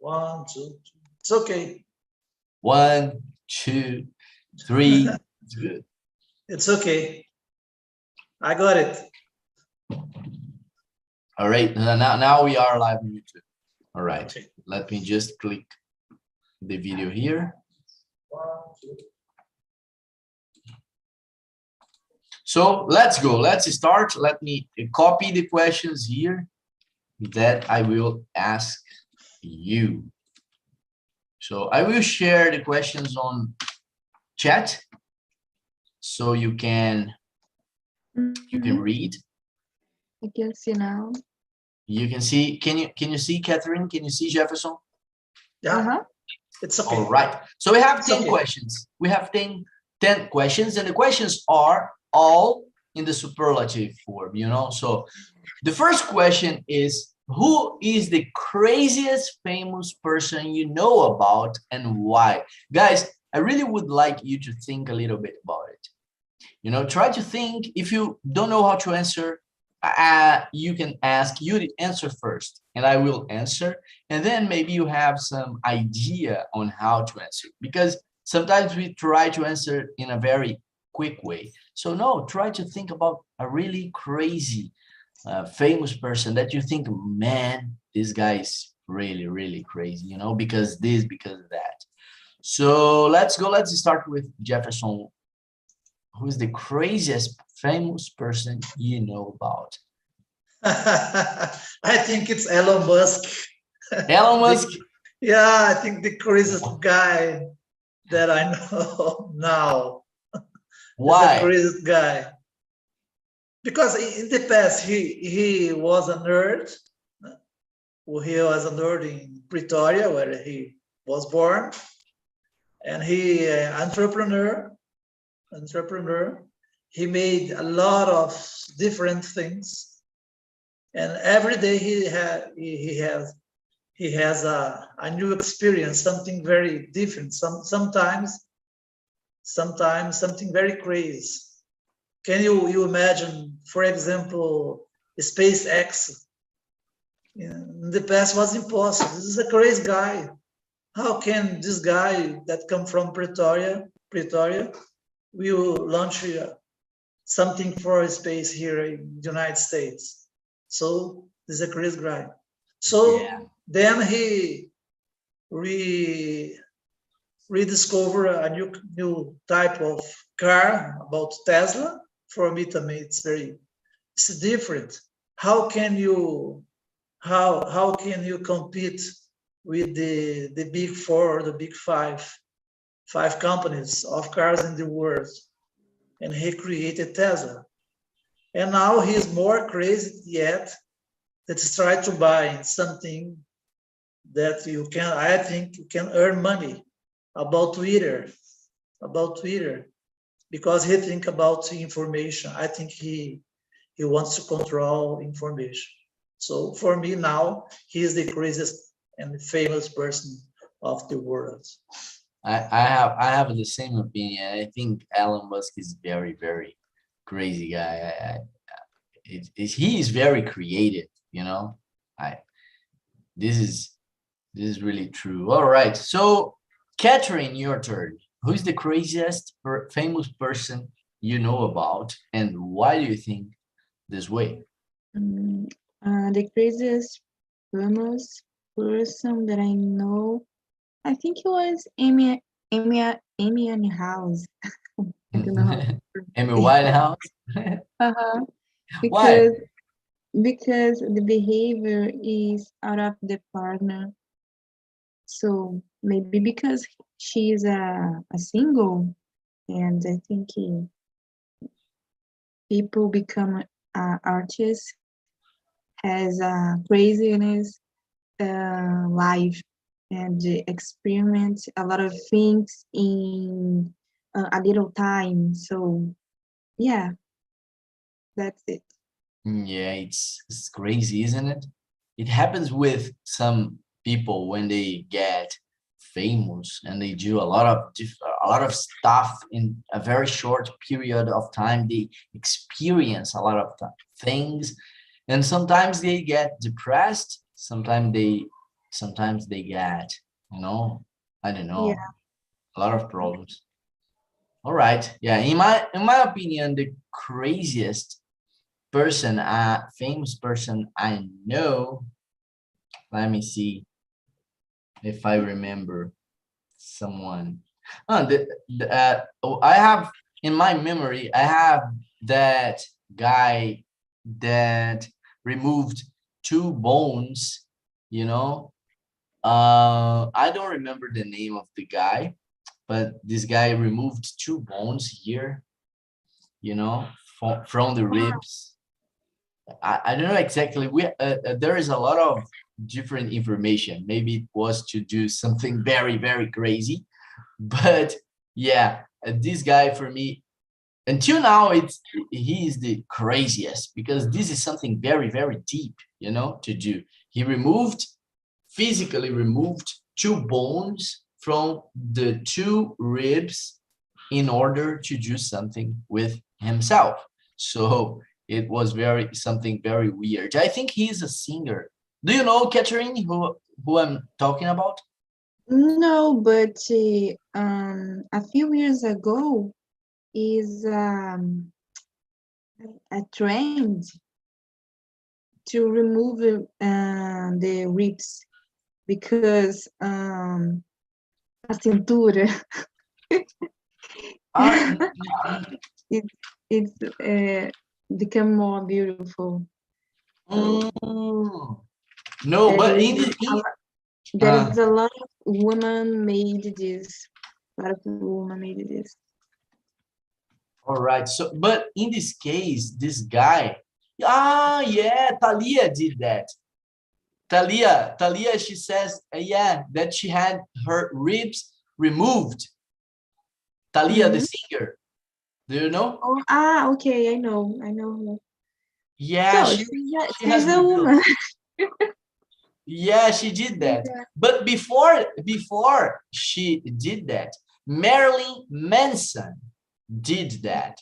1, 2, 3. It's okay. 1, 2, 3. It's good. It's okay. I got it. All right. Now we are live on YouTube. All right. Okay. Let me just click the video here. 1, 2. So let's go. Let's start. Let me copy the questions here that I will ask you. So I will share the questions on chat so you can read. I can see now. You can see. Can you see Catherine? Can you see Jefferson? Yeah. It's okay. All right. So we have It's 10 okay. questions. We have 10 questions, and the questions are all in the superlative form, you know. So the first question is, who is the craziest famous person you know about and why? Guys, I really would like you to think a little bit about it. You know, try to think. If you don't know how to answer, you can ask you to answer first, and I will answer. And then maybe you have some idea on how to answer, because sometimes we try to answer in a very quick way. So no, try to think about a really crazy, famous person that you think, man, this guy is really, really crazy, you know, because this, because of that. So let's go. Let's start with Jefferson. Who is the craziest famous person you know about? I think it's Elon Musk. Elon Musk. Yeah, I think the craziest guy that I know now. Why? The craziest guy. Because in the past, he was a nerd. He was a nerd in Pretoria, where he was born. And he entrepreneur. He made a lot of different things, and every day he has a new experience, something very different. Sometimes something very crazy. Can you imagine, for example, SpaceX? In the past was impossible. This is a crazy guy. How can this guy that come from Pretoria will launch something for space here in the United States? So this is a crazy guy. So then he rediscover a new type of car about Tesla. For me, it's different. How can you compete with the big four or the big five companies of cars in the world? And he created Tesla. And now he's more crazy yet, that is try to buy something that I think you can earn money about Twitter, because he think about information. I think he wants to control information. So for me now, he is the craziest and famous person of the world. I have the same opinion. I think Elon Musk is very, very crazy guy. He is very creative, you know. This is really true. All right, so Catherine, your turn. Who's the craziest famous person you know about, and why do you think this way? The craziest famous person that I know, I think it was Amy Winehouse. I don't know. Amy Winehouse. Because the behavior is out of the partner. So maybe because she's a single, and I think people become artists has a craziness life, and experiment a lot of things in a little time. So yeah, that's it. Yeah, it's crazy, isn't it? It happens with some people when they get famous and they do a lot of stuff in a very short period of time. They experience a lot of things, and sometimes they get depressed. Sometimes they sometimes they get, you know, I don't know, Yeah. a lot of problems. All right. Yeah. In my opinion, the craziest person, famous person I know. Let me see if I remember someone. Oh, I have in my memory. I have that guy that removed 2 bones. You know, I don't remember the name of the guy, but this guy removed 2 bones here. You know, from the ribs. I don't know exactly. There is a lot of different information. Maybe it was to do something very, very crazy, but yeah, this guy for me until now he is the craziest because this is something very, very deep, you know, to do. He physically removed 2 bones from the 2 ribs in order to do something with himself. So it was something very weird. I think he's a singer. Do you know Catherine who I'm talking about? No, but a few years ago is a trend to remove the ribs because a cintura Ah, it it's become more beautiful. So no, there but is there uh, is a lot of women made this. A lot of women made this. all right. So, but in this case, this guy, yeah, Talia did that. Talia, she says, yeah, that she had her ribs removed. Talia, the Mhm. singer, do you know? Oh, okay, I know her. Yeah, So she she's has a revealed. woman. Yeah, she did that. Yeah. But before she did that, Marilyn Manson did that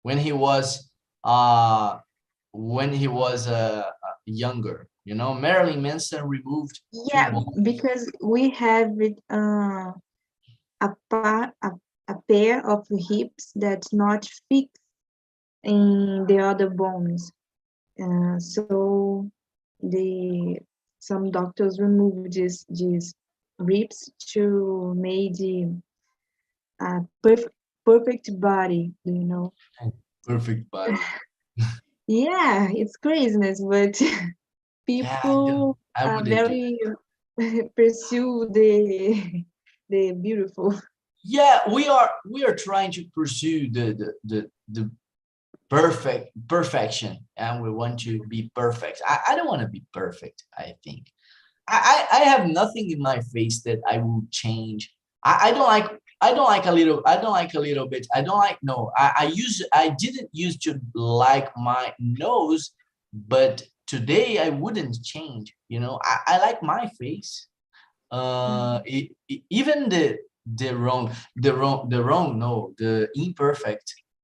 when he was uh younger. You know, Marilyn Manson removed two Yeah, bones. because we have it, a pair of hips that's not fixed in the other bones. So the some doctors remove these ribs to make a perfect body, you know. Perfect body. Yeah, it's craziness, but Yeah, I don't. people I are wouldn't do very pursue the beautiful. Yeah, we are trying to pursue the perfection, and we want to be perfect. I don't want to be perfect. I think I have nothing in my face that I will change. I don't like a little bit. I don't like no. I didn't used to like my nose, but today I wouldn't change. You know, I like my face. Even the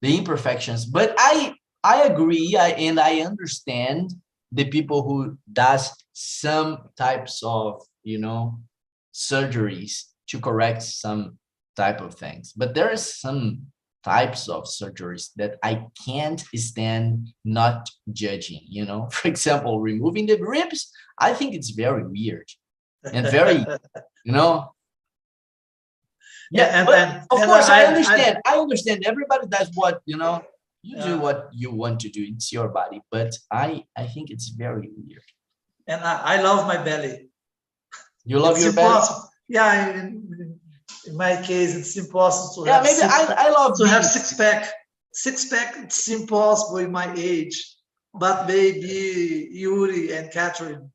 imperfections, but I agree, and I understand the people who does some types of, you know, surgeries to correct some type of things, but there is some types of surgeries that I can't stand not judging, you know. For example, removing the ribs, I think it's very weird and very, you know, yeah, but of And course I I understand. I understand everybody does what, you know, you do yeah, what you want to do. It's your body, but I think it's very weird. and I love my belly. You love It's your belly? impossible. Yeah, in my case, it's impossible Yeah, maybe I love to have being. six pack. Six pack, it's impossible in my age. But maybe Yuri and Catherine,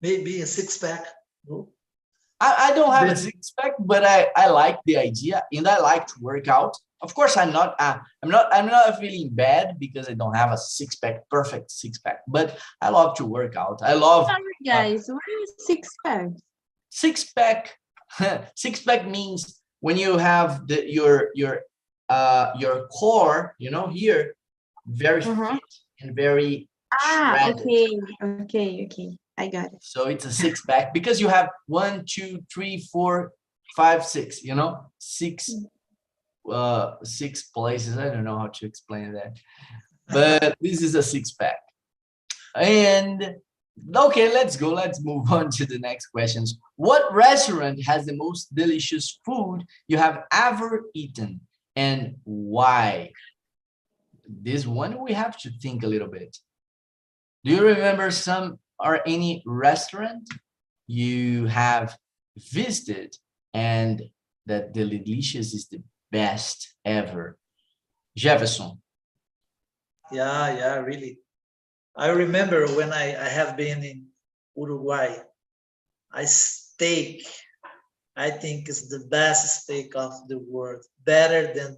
maybe a six pack. No? I don't have a They- six pack, but I like the idea, and I like to work out. Of course, I'm not feeling bad because I don't have a six pack, perfect six pack. But I love to work out. I love Sorry, uh, guys, what is six pack? six pack. Six pack means when you have your core, you know, here, very Uh-huh. fit and very Ah, shredded. okay, okay, okay. I got it. So it's a six-pack because you have 1, 2, 3, 4, 5, 6. You know, six places. I don't know how to explain that, but this is a six-pack. And okay, let's go. Let's move on to the next questions. What restaurant has the most delicious food you have ever eaten, and why? This one we have to think a little bit. Do you remember some or any restaurant you have visited and that the delicious is the best ever? Jefferson. Yeah, really. I remember when I have been in Uruguay, steak, I think is the best steak of the world, better than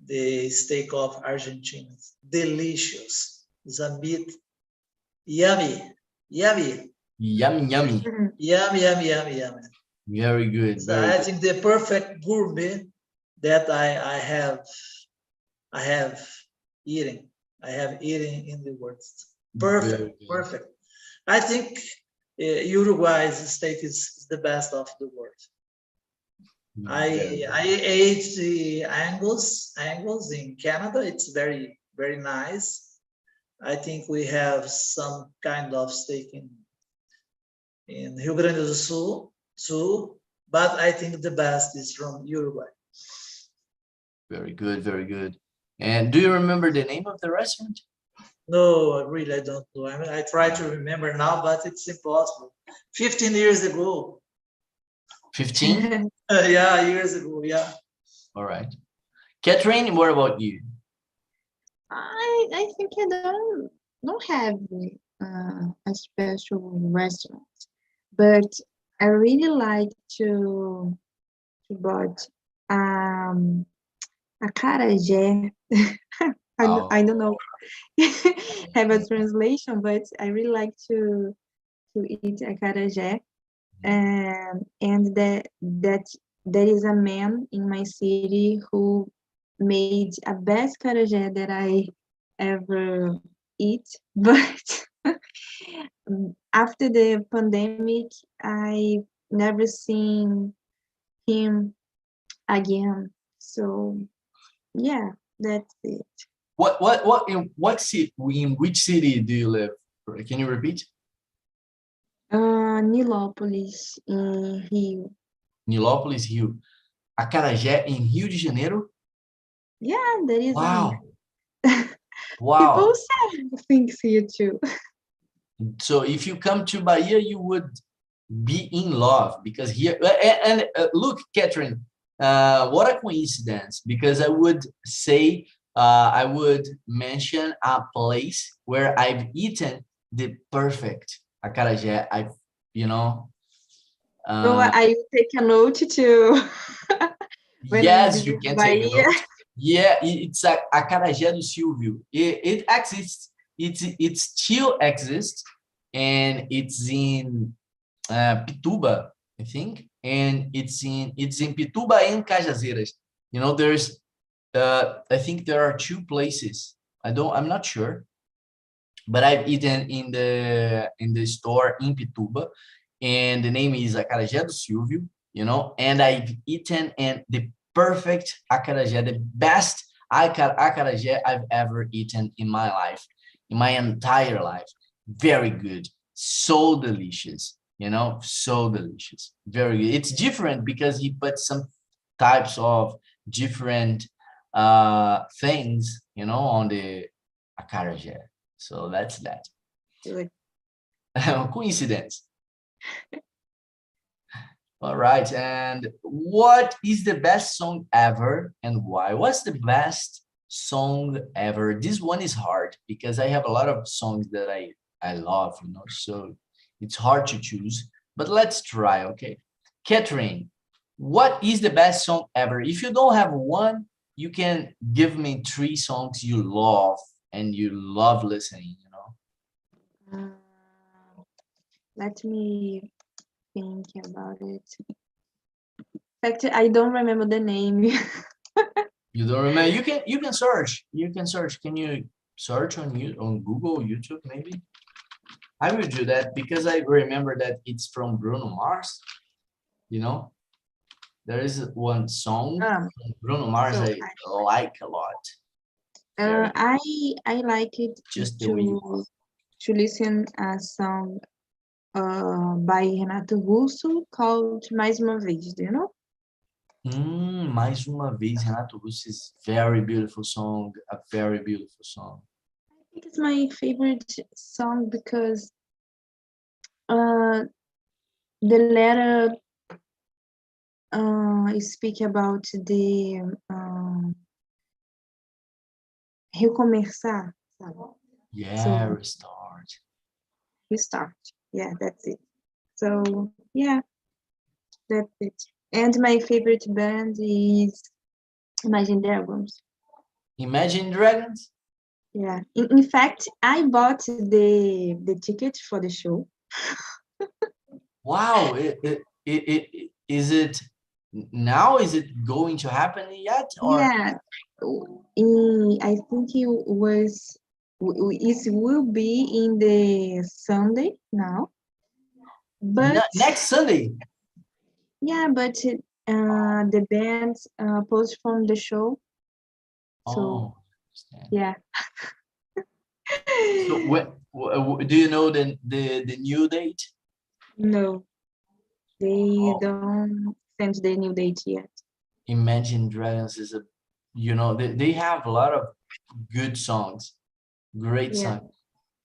the steak of Argentina. Delicious. It's a meat, yummy. Yummy. Yummy. Very good. So I think the perfect gourmet that I have eaten. I have eaten in the world. Perfect. I think Uruguay's steak is the best of the world. I ate the Angus in Canada. It's very, very nice. I think we have some kind of steak in Rio Grande do Sul too, but I think the best is from Uruguay. Very good, very good. And do you remember the name of the restaurant? No, really, I don't know. I mean, I try to remember now, but it's impossible. 15 years ago. 15? Yeah, years ago, yeah. All right. Catherine, what about you? I think I don't have a special restaurant, but I really like to bought acarajé. I don't know have a translation, but I really like to eat acarajé, and that there is a man in my city who made a best acarajé that I ever eat, but after the pandemic, I never seen him again. So yeah, that's it. In which city do you live? Can you repeat? Nilópolis in Rio. Nilópolis, Rio. Acarajé in Rio de Janeiro? Yeah, there is. Wow. Wow. People say things here too. So if you come to Bahia, you would be in love, because here, and look, Catherine, what a coincidence, because I would say, I would mention a place where I've eaten the perfect acarajé. So I take a note to. Yes, you can take a note. Yeah, it's a acarajé do Silvio. It exists. It still exists, and it's in Pituba, I think, and it's in Pituba and Cajazeiras. You know, there's I think there are two places. I'm not sure, but I've eaten in the store in Pituba, and the name is acarajé do Silvio. You know, and I've eaten and the perfect acarajé, the best acarajé I've ever eaten in my life, in my entire life. Very good, so delicious. You know, so delicious, very good. It's different because he put some types of different things, you know, on the acarajé. So that's that. Good. Coincidence. All right, and what is the best song ever and why? What's the best song ever? This one is hard because I have a lot of songs that I love, you know, so it's hard to choose, but let's try, okay? Catherine, what is the best song ever? If you don't have one, you can give me 3 songs you love and you love listening, you know? Let me think about it. In fact, I don't remember the name. You don't remember? You can search. You can search. Can you search on Google, YouTube, maybe? I will do that because I remember that it's from Bruno Mars. You know, there is one song from Bruno Mars so I like a lot. I like it Just the way you are. to listen a song by Renato Russo called Mais Uma Vez. Do you know? Mais Uma Vez, Renato Russo is very beautiful song, a very beautiful song. I think it's my favorite song because the letter speak about the recomeçar, sabe? Yeah, restart. Restart. Yeah, that's it. So yeah, that's it. And my favorite band is Imagine Dragons. Imagine Dragons? Yeah. In fact, I bought the ticket for the show. Wow, is it now? Is it going to happen yet? Or Yeah. I think it will be in the Sunday now. But next Sunday? yeah, but the band postponed the show. So yeah. So do you know the new date? No, they don't send the new date yet. Imagine Dragons is they have a lot of good songs, great songs.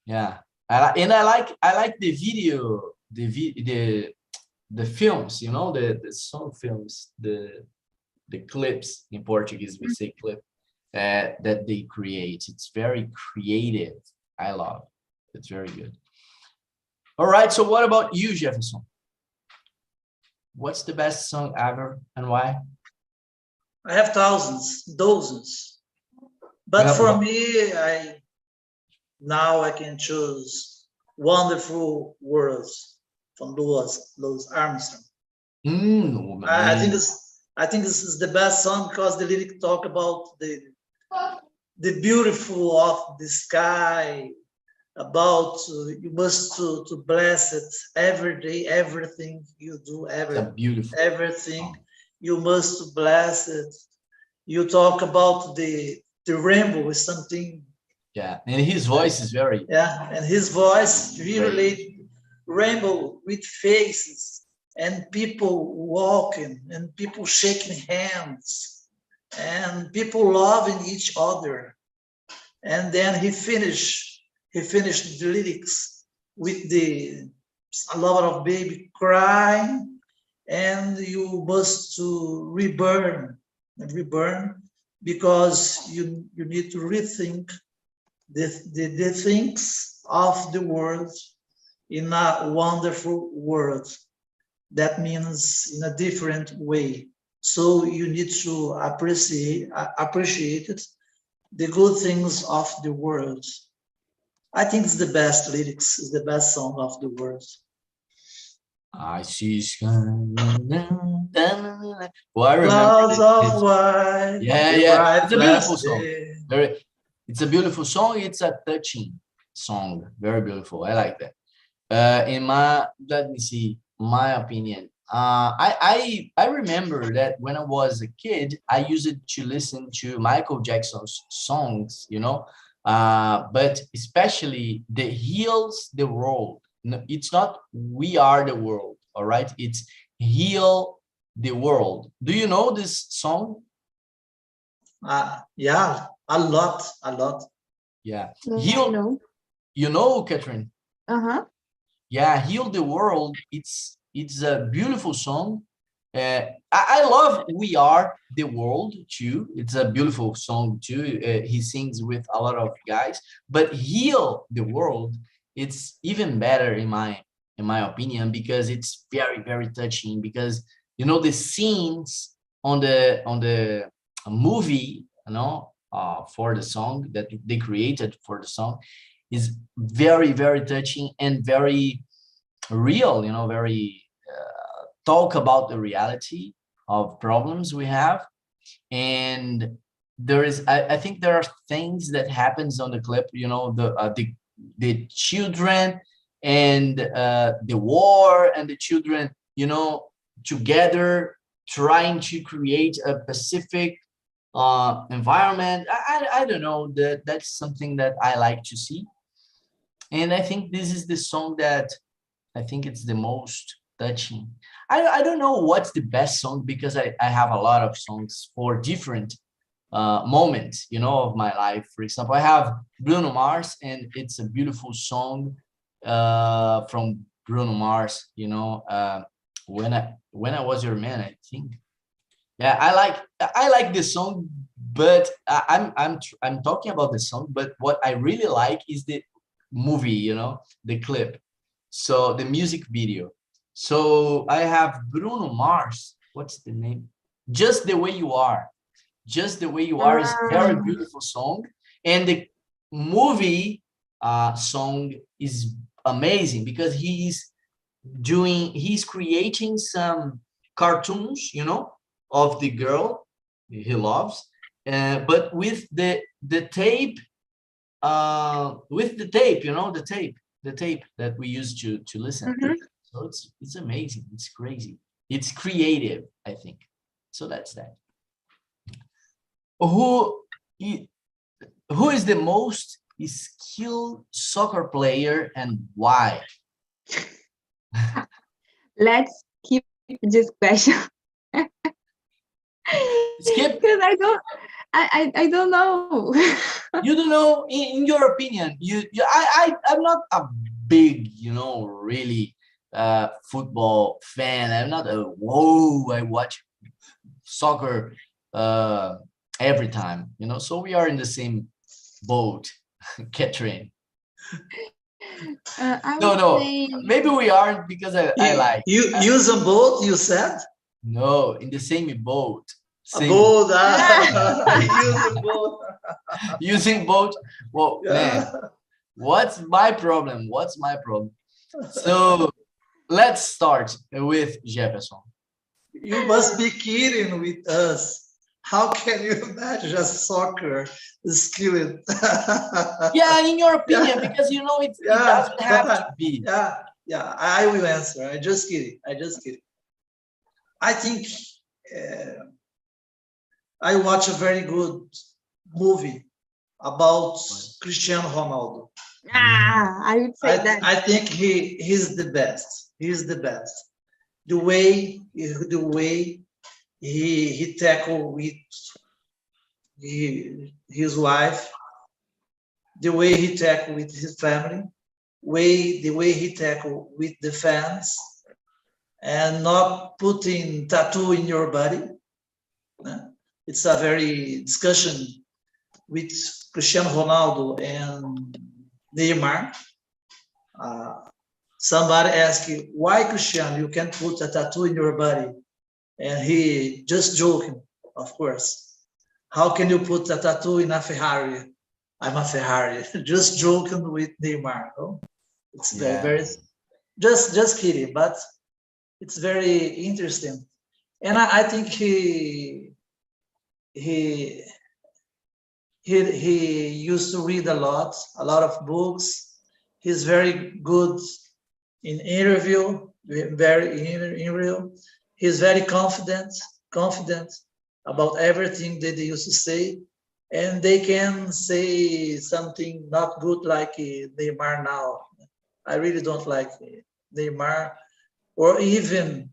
Yeah, I like the video, the films, the song films, the clips. In Portuguese we say clip, that they create. It's very creative. I love it. It's very good. All right, so what about you, Jefferson? What's the best song ever and why? I have thousands, dozens. But for me, now I can choose Wonderful Worlds from Louis Armstrong. I think this is the best song because the lyric talk about the beautiful of the sky, about you must to bless it every day, everything you do, everything you must bless it. You talk about the rainbow is something. Yeah, and his voice is very. Yeah, and his voice really rainbow with faces and people walking and people shaking hands and people loving each other. And then he finished the lyrics with a lot of baby crying, and you must to reburn because you need to rethink the things of the world in a wonderful world. That means in a different way. So you need to appreciate it, the good things of the world. I think it's the best lyrics, it's the best song of the world. I see sky. Well, I remember. Clouds of white. Yeah. It's a beautiful song. It's a beautiful song. It's a touching song. Very beautiful. I like that. Let me see. My opinion. I remember that when I was a kid, I used to listen to Michael Jackson's songs, but especially the Heals the World. No, it's not We Are the World, all right? It's Heal the World. Do you know this song? Yeah, a lot. Yeah. Heal. You know, Catherine? Uh-huh. Yeah, Heal the World. It's a beautiful song. I love We Are the World too. It's a beautiful song too. He sings with a lot of guys, but Heal the World, it's even better in my opinion, because it's very, very touching, because the scenes on the movie, for the song that they created for the song is very, very touching and very real, very talk about the reality of problems we have. And there is, I think there are things that happens on the clip, the children and the war and the children, you know, together trying to create a Pacific environment. I don't know, that's something that I like to see. And I think this is the song that I think it's the most touching. I don't know what's the best song, because I have a lot of songs for different moments, you know, of my life. For example, I have Bruno Mars, and it's a beautiful song from Bruno Mars, you know, when I was your man, I think. Yeah, I like this song, but I'm talking about the song, but what I really like is the movie, you know, the clip. So the music video. So I have Bruno Mars. What's the name? Just the Way You Are. Just the Way You Are is a very beautiful song, and the movie song is amazing because he's creating some cartoons, you know, of the girl he loves, but with the tape, you know, the tape that we use to listen. So it's amazing. It's crazy. It's creative, I think. So that's that. Who is the most skilled soccer player and why? Let's keep this question. Skip. Because I don't know. You don't know, in your opinion. I'm not a big, you know, really football fan. I'm not a I watch soccer every time, you know. So we are in the same boat, Catherine. No, say... maybe we aren't, because I like. You use a boat, you said? No, in the same boat. A boat. Use a boat. Using boat. Well, Yeah. man, what's my problem? So let's start with Jefferson. You must be kidding with us. How can you imagine a soccer skilled? Yeah, in your opinion, because you know it doesn't have to be. Yeah, I will answer. I just kidding. I think I watch a very good movie about Cristiano Ronaldo. I would say that. I think he's the best. He's the best. The way he tackled with his wife, the way he tackled with his family, the way he tackled with the fans, and not putting tattoo in your body. It's a very discussion with Cristiano Ronaldo and Neymar. Somebody asked you, why Cristiano, you can't put a tattoo in your body? And he just joking, of course. How can you put a tattoo in a Ferrari? I'm a Ferrari. Just joking with Neymar. No? It's very just kidding, but it's very interesting. And I think he used to read a lot of books. He's very good in interview, He's very confident about everything that they used to say. And they can say something not good like Neymar now. I really don't like Neymar. Or even,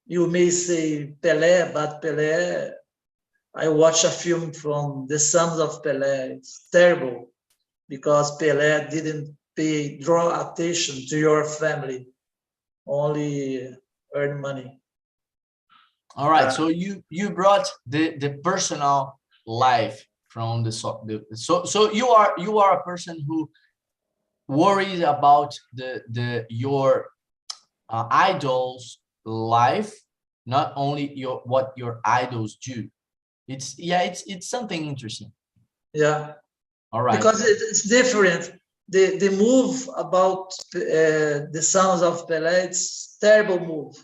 you may say Pelé, but Pelé, I watched a film from The Sons of Pelé. It's terrible because Pelé didn't draw attention to your family, only earn money. All right, so you brought the personal life from the so you are a person who worries about your idol's life, not only what your idols do. It's something interesting. Yeah. All right. Because it's different. The move about the Sons of Pelé, it's terrible move.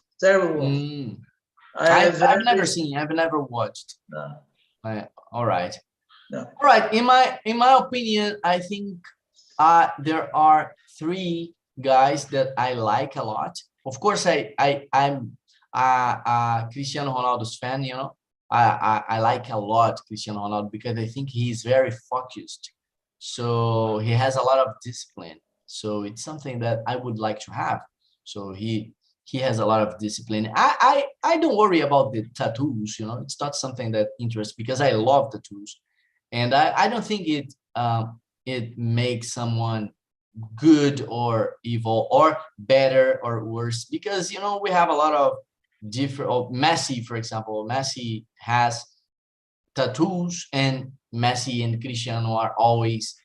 I've never seen. I've never watched. No. All right. No. All right. In my opinion, I think there are three guys that I like a lot. Of course, I'm Cristiano Ronaldo's fan. You know, I like a lot Cristiano Ronaldo because I think he's very focused. So he has a lot of discipline. So it's something that I would like to have. So he has a lot of discipline. I don't worry about the tattoos. You know, it's not something that interests because I love tattoos, and I don't think it makes someone good or evil or better or worse, because you know we have a lot of different. Oh, Messi, for example, Messi has tattoos, and Messi and Cristiano are always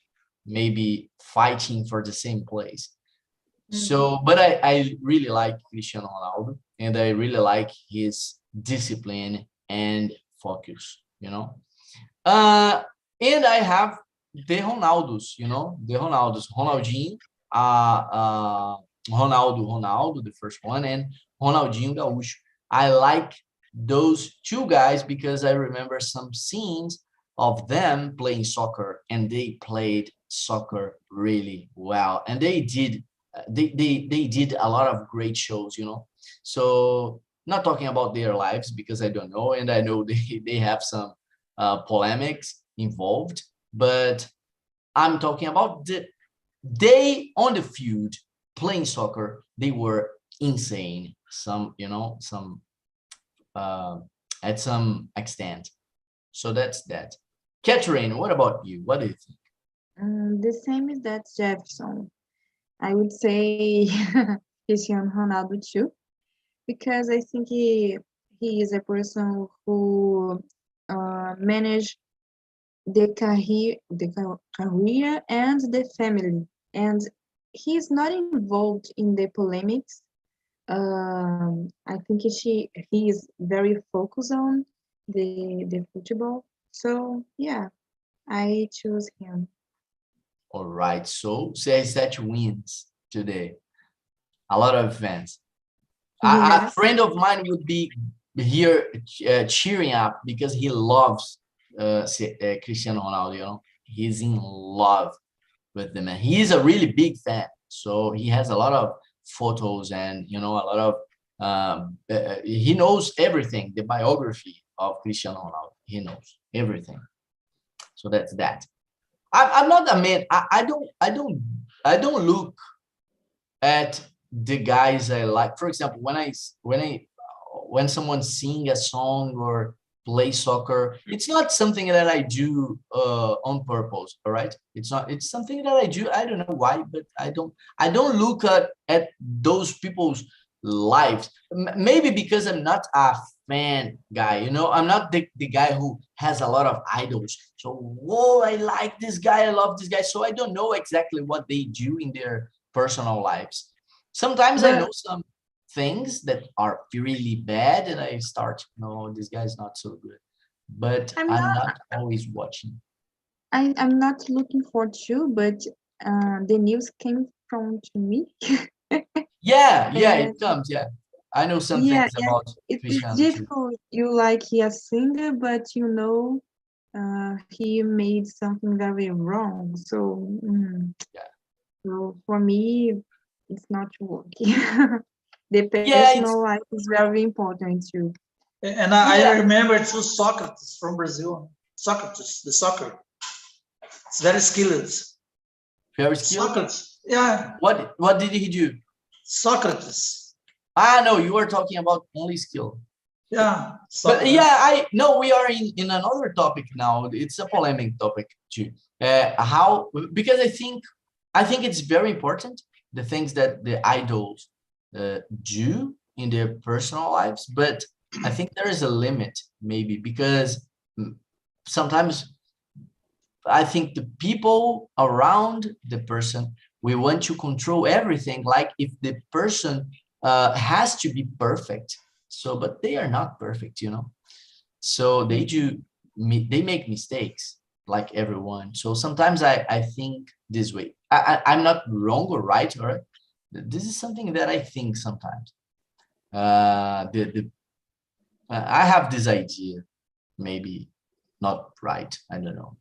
maybe fighting for the same place. So, but I really like Cristiano Ronaldo, and I really like his discipline and focus, you know. And I have the Ronaldos, you know, the Ronaldos, Ronaldinho, Ronaldo, the first one, and Ronaldinho Gaúcho. I like those two guys because I remember some scenes of them playing soccer, and they played soccer really well, and they did a lot of great shows, you know. So not talking about their lives because I don't know, and I know they have some polemics involved, but I'm talking about they on the field playing soccer, they were insane. Some, you know, some at some extent. So that's that. Catherine, what about you? What do you think? The same as that Jefferson. I would say Cristiano Ronaldo too, because I think he is a person who managed career and the family, and he's not involved in the polemics. I think he is very focused on the football. So yeah, I choose him. All right, so CR7 wins today. A lot of fans. A Yes. friend of mine would be here cheering up because he loves Cristiano Ronaldo. You know, he's in love with the man. He is a really big fan, so he has a lot of photos, and you know, a lot of he knows everything. The biography of Cristiano Ronaldo, he knows everything. So that's that. I'm not a man. I don't look at the guys I like. For example, when someone sing a song or play soccer, it's not something that I do on purpose. All right, it's something that I do. I don't know why, but I don't look at those people's lives. Maybe because I'm not a fan guy, you know. I'm not the guy who has a lot of idols. So, whoa, I like this guy, I love this guy. So I don't know exactly what they do in their personal lives. Sometimes I know some things that are really bad, and I start, no, this guy's not so good. But I'm not always watching. I'm not looking for you, but the news came from to me. Yeah, it comes. Yeah, I know some Yeah, things about it's Cristiano too. difficult. You like he a singer, but you know he made something very wrong. So, Yeah, so for me, it's not working. The yeah, it's personal life is very important too. And I yeah, remember too Socrates from Brazil. Socrates, the soccer. It's very skilled. very skilled. Socrates, yeah, What did he do? Socrates. No, you are talking about only skill. Yeah, But soccer. yeah, I know we are in another topic now. It's a polemic topic too. How, because I think it's very important, the things that the idols do in their personal lives, but I think there is a limit maybe, because sometimes I think the people around the person, we want to control everything, like if the person has to be perfect. So, but they are not perfect, you know. So they make mistakes like everyone. So sometimes I think this way. I'm not wrong or right, all right? This is something that I think sometimes. I have this idea, maybe not right, I don't know.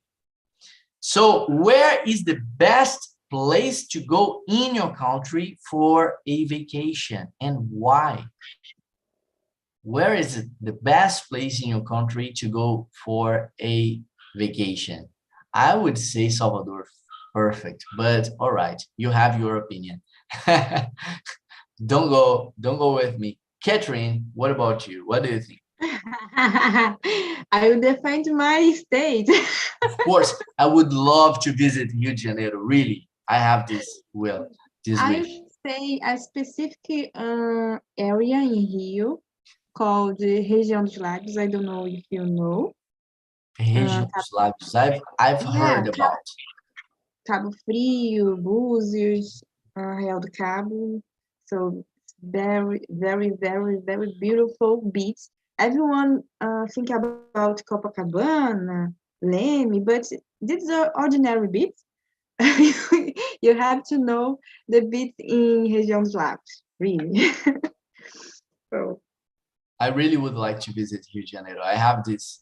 So where is the best place to go in your country for a vacation, and why? Where is it the best place in your country to go for a vacation? I would say Salvador, perfect, but all right, you have your opinion. Don't go with me. Catherine, what about you? What do you think? I will defend my state. Of course, I would love to visit Rio de Janeiro. Really, I have this this I wish. would say a specific area in Rio called Região dos Lagos. I don't know if you know. Região dos Lagos. I've Yeah, heard about. Cabo Frio, Búzios, Real do Cabo. So very, very, very, very beautiful beach. Everyone think about Copacabana, Leme, but these are ordinary beach. You have to know the beach in Região dos Lagos, really. So I really would like to visit Rio de Janeiro. I have this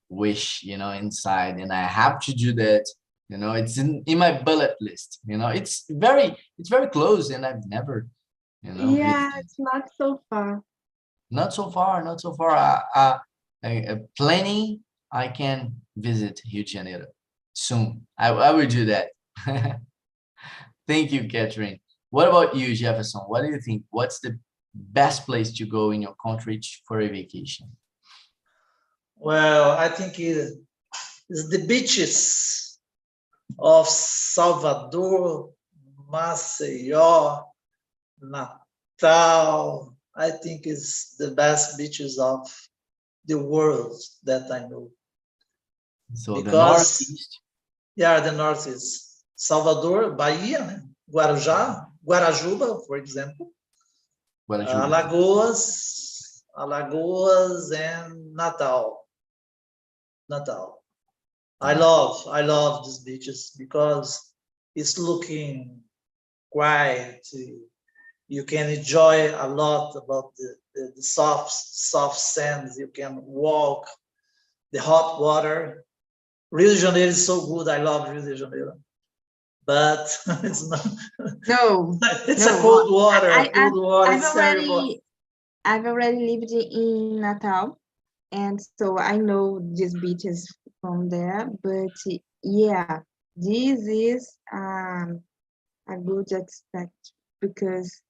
wish, you know, inside, and I have to do that. You know, it's in my bucket list. You know, it's very close, and I've never, you know, yeah, visited. it's not so far. Not so far, not so far. Planning, I can visit Rio de Janeiro soon. I will do that. Thank you, Catherine. What about you, Jefferson? What do you think? What's the best place to go in your country for a vacation? Well, I think it's the beaches of Salvador, Maceió, Natal. I think it's the best beaches of the world that I know. So the Because Northeast. yeah, the Northeast, Salvador, Bahia, né? Guarujá, Guarajuba, for example, Guarajuba. Alagoas, and Natal. I love these beaches because it's looking quiet. You can enjoy a lot about the soft sands. You can walk the hot water. Rio de Janeiro is so good. I love Rio de Janeiro, but it's not. No, It's no. a cold water. Cold water. I've It's terrible. already lived in Natal, and so I know these beaches from there. But yeah, this is a good expect because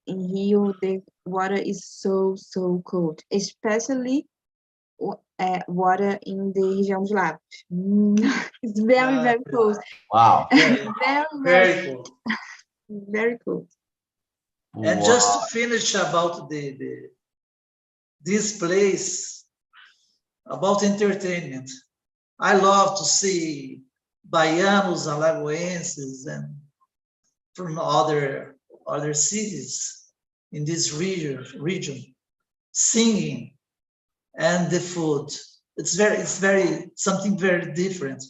in Rio the water is so cold, especially water in the Região dos Lagos. It's very cold. Wow. Very cold. Very cold. And Wow. just to finish about this place, about entertainment, I love to see baianos, alagoenses, and from other cities in this region singing, and the food. It's very something very different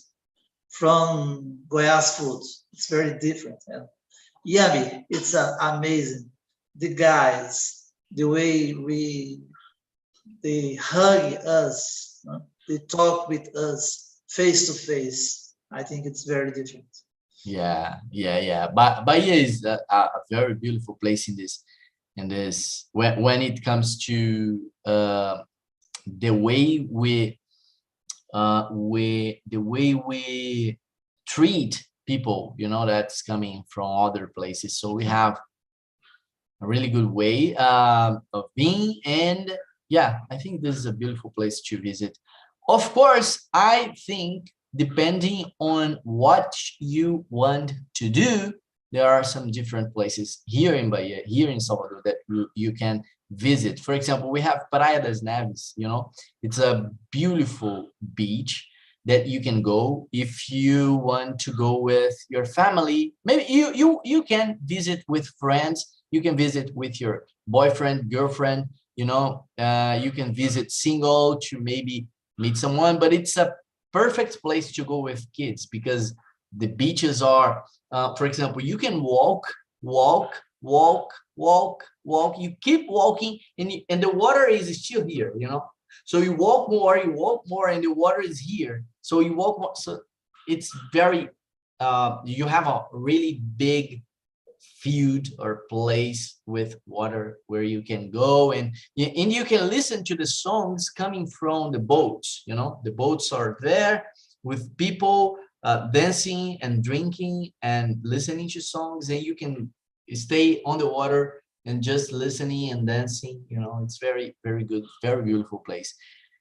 from Goiás food. It's very different and yummy. It's amazing. The guys, the way they hug us, they talk with us face to face. I think it's very different. Yeah. But Bahia is a very beautiful place in this when it comes to the way we treat people, you know, that's coming from other places. So we have a really good way of being, and yeah, I think this is a beautiful place to visit. Of course, I think depending on what you want to do, there are some different places here in Bahia, here in Salvador, that you can visit. For example, we have Praia das Neves, you know, it's a beautiful beach that you can go if you want to go with your family. Maybe you can visit with friends, you can visit with your boyfriend, girlfriend, you know, you can visit single to maybe meet someone, but it's a perfect place to go with kids because the beaches are, for example, you can walk, you keep walking, and the water is still here, you know. So you walk more, and the water is here. So you walk more. So it's very you have a really big field or place with water where you can go, and you can listen to the songs coming from the boats. You know, the boats are there with people dancing and drinking and listening to songs, and you can stay on the water and just listening and dancing. You know, it's very, very good, very beautiful place.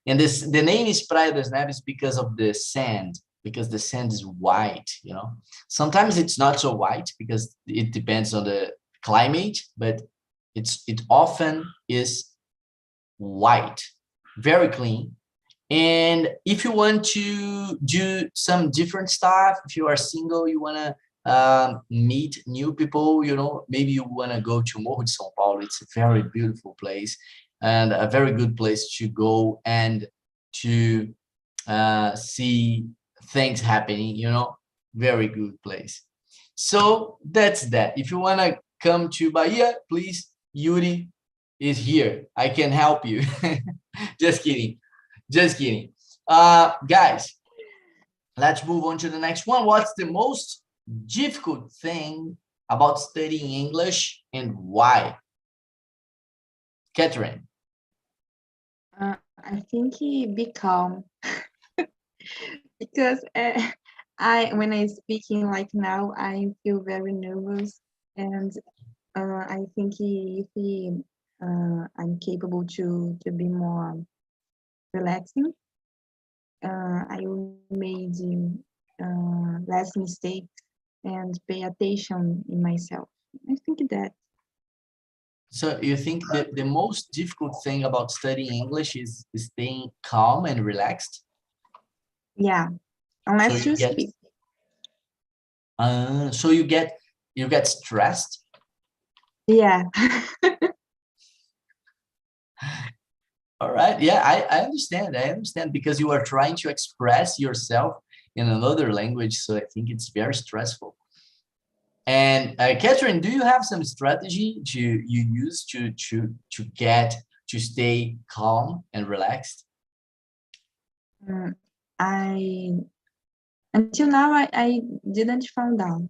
And the name is Praia das Neves because of the sand, because the sand is white. You know, sometimes it's not so white because it depends on the climate, but it often is white, very clean. And if you want to do some different stuff, if you are single, you want to meet new people, you know, maybe you want to go to Morro de São Paulo. It's a very beautiful place and a very good place to go and to see things happening, you know, very good place. So that's that. If you want to come to Bahia, please, Yuri is here. I can help you. Just kidding. Just kidding. Guys, let's move on to the next one. What's the most difficult thing about studying English and why? Catherine. I think be calm. Because when I speaking like now, I feel very nervous, and I think if I'm capable to be more relaxing, I made less mistakes and pay attention in myself. I think that. So you think that the most difficult thing about studying English is staying calm and relaxed? Yeah, unless So you you speak. so you get stressed? Yeah. All right. Yeah, I understand. I understand because you are trying to express yourself in another language. So I think it's very stressful. And Catherine, do you have some strategy you use to get to stay calm and relaxed? Until now I didn't found out.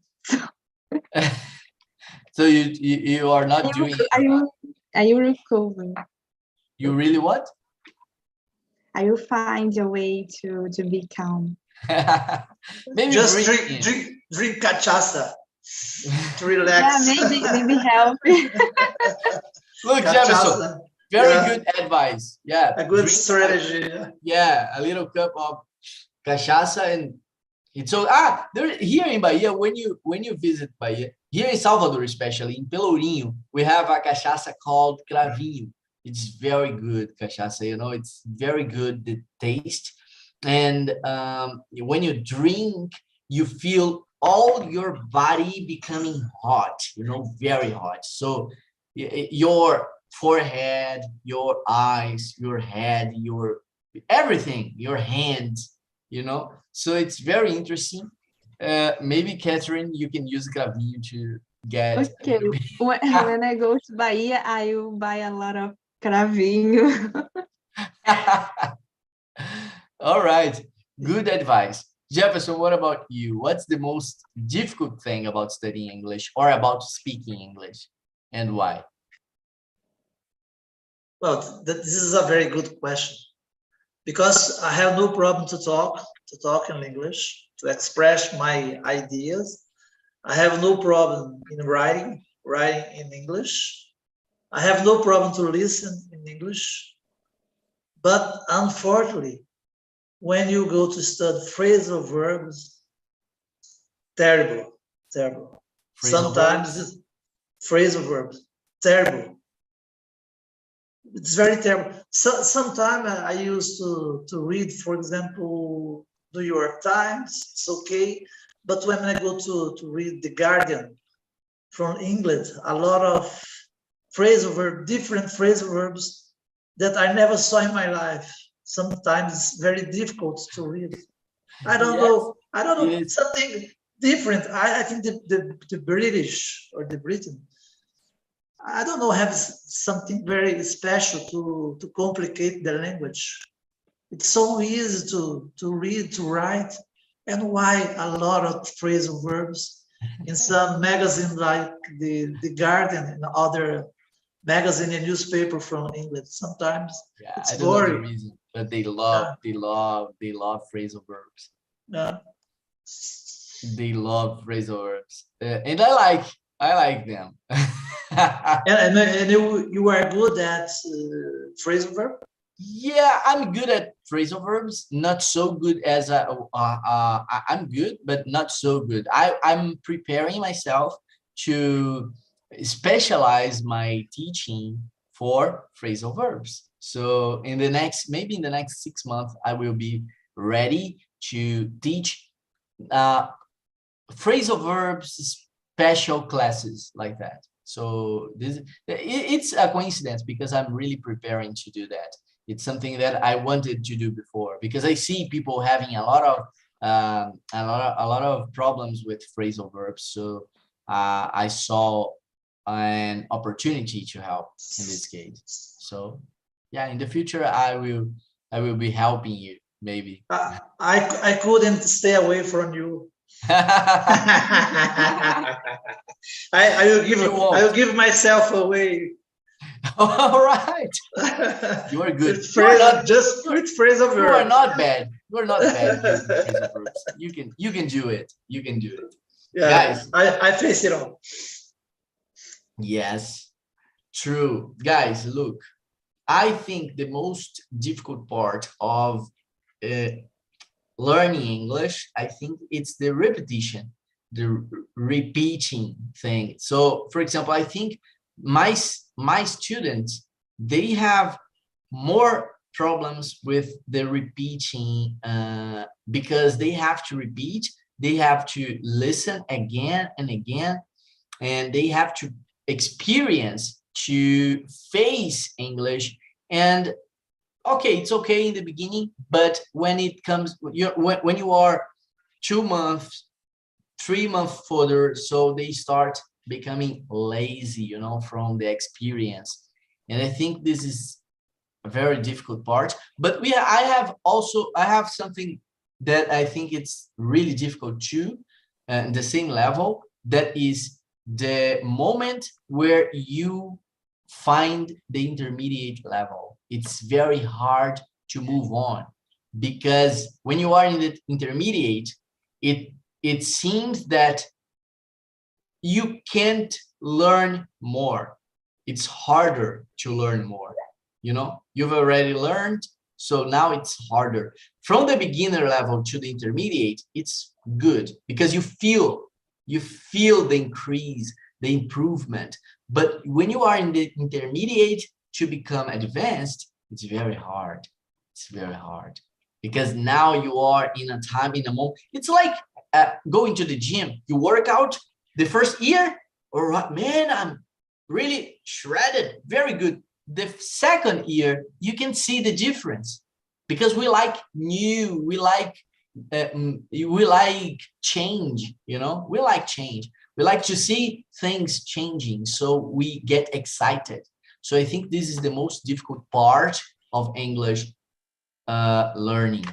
So you are not doing it. I will recover. You really what? I will find a way to be calm. Maybe Just drink cachaça to relax. Yeah, maybe help. Look, Cachaça, Jefferson, very good advice. Yeah, a good drink strategy. yeah, a little cup of cachaça, and it's so there here in Bahia, when you visit Bahia, here in Salvador especially, in Pelourinho, we have a cachaça called cravinho. It's very good cachaça, you know, it's very good, the taste. And when you drink, you feel all your body becoming hot, you know, very hot. So your forehead, your eyes, your head, your everything, your hands, you know. So it's very interesting. Maybe Catherine, you can use cravinho to get. Okay, when I go to Bahia, I will buy a lot of cravinho. All right, good advice. Jefferson, what about you? What's the most difficult thing about studying English or about speaking English, and why? Well, this is a very good question because I have no problem to talk in English, to express my ideas. I have no problem in writing in English. I have no problem to listen in English. But unfortunately, when you go to study phrasal verbs, terrible. Sometimes phrasal verbs, terrible. It's very terrible. So sometimes I used to read, for example, New York Times, it's okay. But when I go to read The Guardian from England, a lot of different phrasal verbs that I never saw in my life. Sometimes it's very difficult to read. I don't know. Something different. I think the British or the Britain, I don't know, have something very special to complicate the language. It's so easy to read, to write. And why a lot of phrasal verbs in some magazine like the Guardian and other magazine and newspaper from England? Sometimes Yeah, it's I don't know the boring. reason, but they Yeah. love phrasal verbs. Yeah. They love phrasal verbs, and I like them. And you are good at phrasal verb? Yeah, I'm good at phrasal verbs. Not so good as I'm good, but not so good. I'm preparing myself to specialize my teaching for phrasal verbs. So maybe in the next 6 months, I will be ready to teach phrasal verbs special classes like that. So it's a coincidence because I'm really preparing to do that. It's something that I wanted to do before because I see people having a lot of problems with phrasal verbs. So I saw an opportunity to help in this case. So yeah, in the future I will be helping you maybe. I couldn't stay away from you. I will give myself away. All right. You are good. With phrasal verbs. You are not bad. You are not bad using phrasal verbs. You can do it. You can do it. Yeah, guys. I face it all. Yes, true. Guys, look, I think the most difficult part of learning English, I think it's the repetition, the repeating thing. So, for example, I think my students, they have more problems with the repeating because they have to repeat, they have to listen again and again, and they have to experience to face English. And okay, it's okay in the beginning, but when it comes, when you are 2 months, 3 months further, so they start becoming lazy, you know, from the experience. And I think this is a very difficult part. But I have something that I think it's really difficult too, the same level, that is the moment where you find the intermediate level. It's very hard to move on because when you are in the intermediate, it seems that you can't learn more. It's harder to learn more. You know, you've already learned, so now it's harder. From the beginner level to the intermediate, it's good because you feel the increase, the improvement. But when you are in the intermediate to become advanced, it's very hard. It's very hard because now you are in a moment. It's like going to the gym. You work out the first year, all right, man, I'm really shredded, very good. The second year, you can see the difference because we like new, we like change, you know, we like change. We like to see things changing, so we get excited. So I think this is the most difficult part of English learning.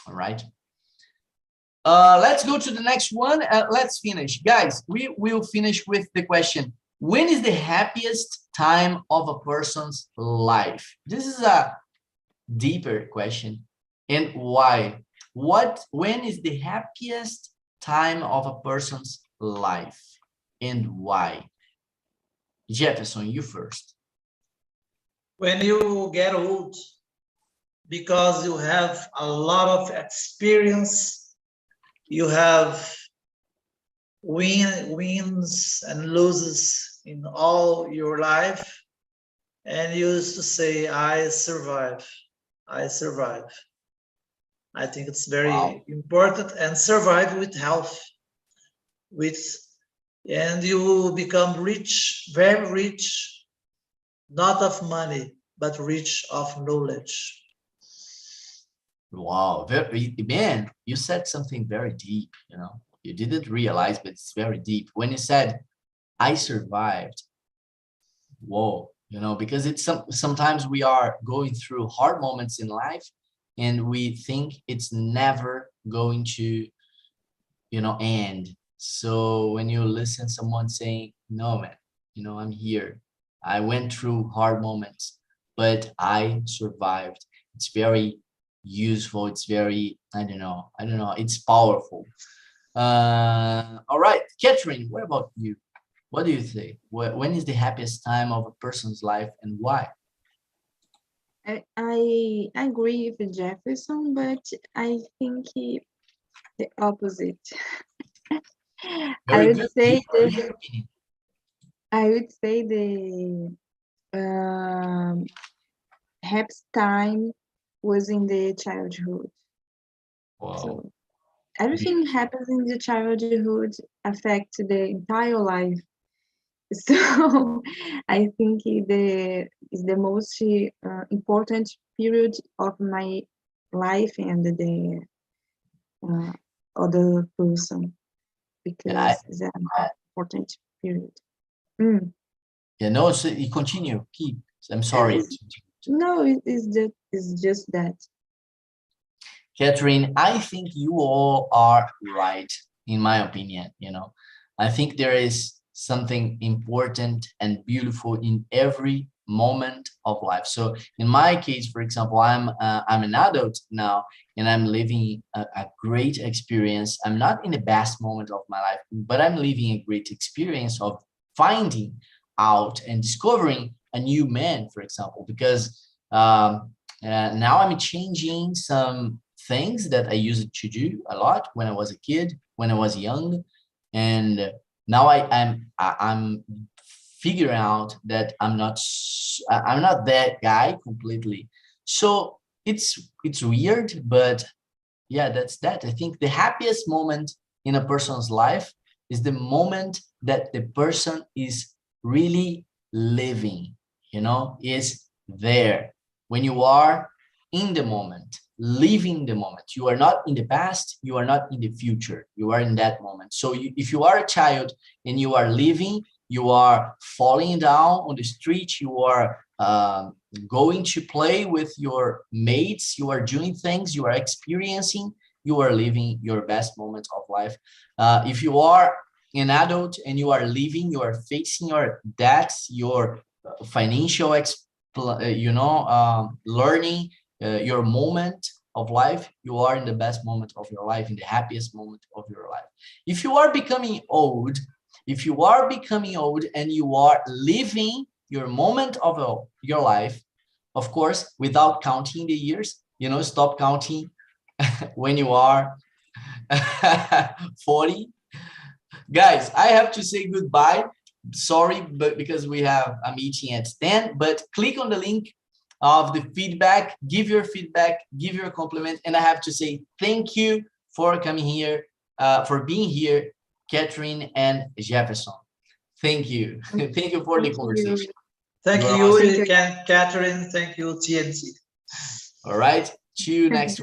All right. Let's go to the next one. Let's finish. Guys, we will finish with the question, when is the happiest time of a person's life? This is a deeper question. And why? When is the happiest time of a person's life and why? Jefferson, you first. When you get old, because you have a lot of experience, you have wins and loses in all your life, and you used to say, I survive. I think it's very important, and survive with health, and you become rich, very rich, not of money, but rich of knowledge. Wow, man, you said something very deep, you know. You didn't realize, but it's very deep. When you said, I survived, whoa, you know, because it's sometimes we are going through hard moments in life and we think it's never going to, end. So when you listen someone saying, no, man, I'm here. I went through hard moments, but I survived. It's very useful. It's very, I don't know. It's powerful. All right, Catherine, what about you? What do you think? When is the happiest time of a person's life and why? I agree with Jefferson, but I think the opposite. I Very would good. say Your opinion. the happiest time was in the childhood. Wow. So everything happens in the childhood affects the entire life. So I think is the most important period of my life and the other person, because it's an important period. Mm. Yeah, no, so you continue. Keep. I'm sorry. No, it's just that. Catherine, I think you all are right, in my opinion. I think there is something important and beautiful in every moment of life. So in my case, for example, I'm an adult now, and I'm living a great experience. I'm not in the best moment of my life, but I'm living a great experience of finding out and discovering a new man, for example, because now I'm changing some things that I used to do a lot when I was a kid, when I was young, and now I'm figuring out that I'm not that guy completely. So it's weird, but yeah, that's that. I think the happiest moment in a person's life is the moment that the person is really living, is there. When you are in the moment, living the moment, you are not in the past, you are not in the future, you are in that moment. So if you are a child and you are living, you are falling down on the street, you are going to play with your mates, you are doing things, you are experiencing, you are living your best moment of life. If you are an adult and you are living, you are facing your debts, your financial learning, your moment of life, you are in the best moment of your life, in the happiest moment of your life. If you are becoming old and you are living your moment of your life, of course, without counting the years, stop counting when you are 40. Guys, I have to say goodbye. Sorry, but because we have a meeting at 10, but click on the link of the feedback, give your compliment, and I have to say thank you for coming here, for being here, Catherine and Jefferson. Thank you. Thank you for the conversation. Thank you, Catherine. Thank you, TNT. All right. See you next week.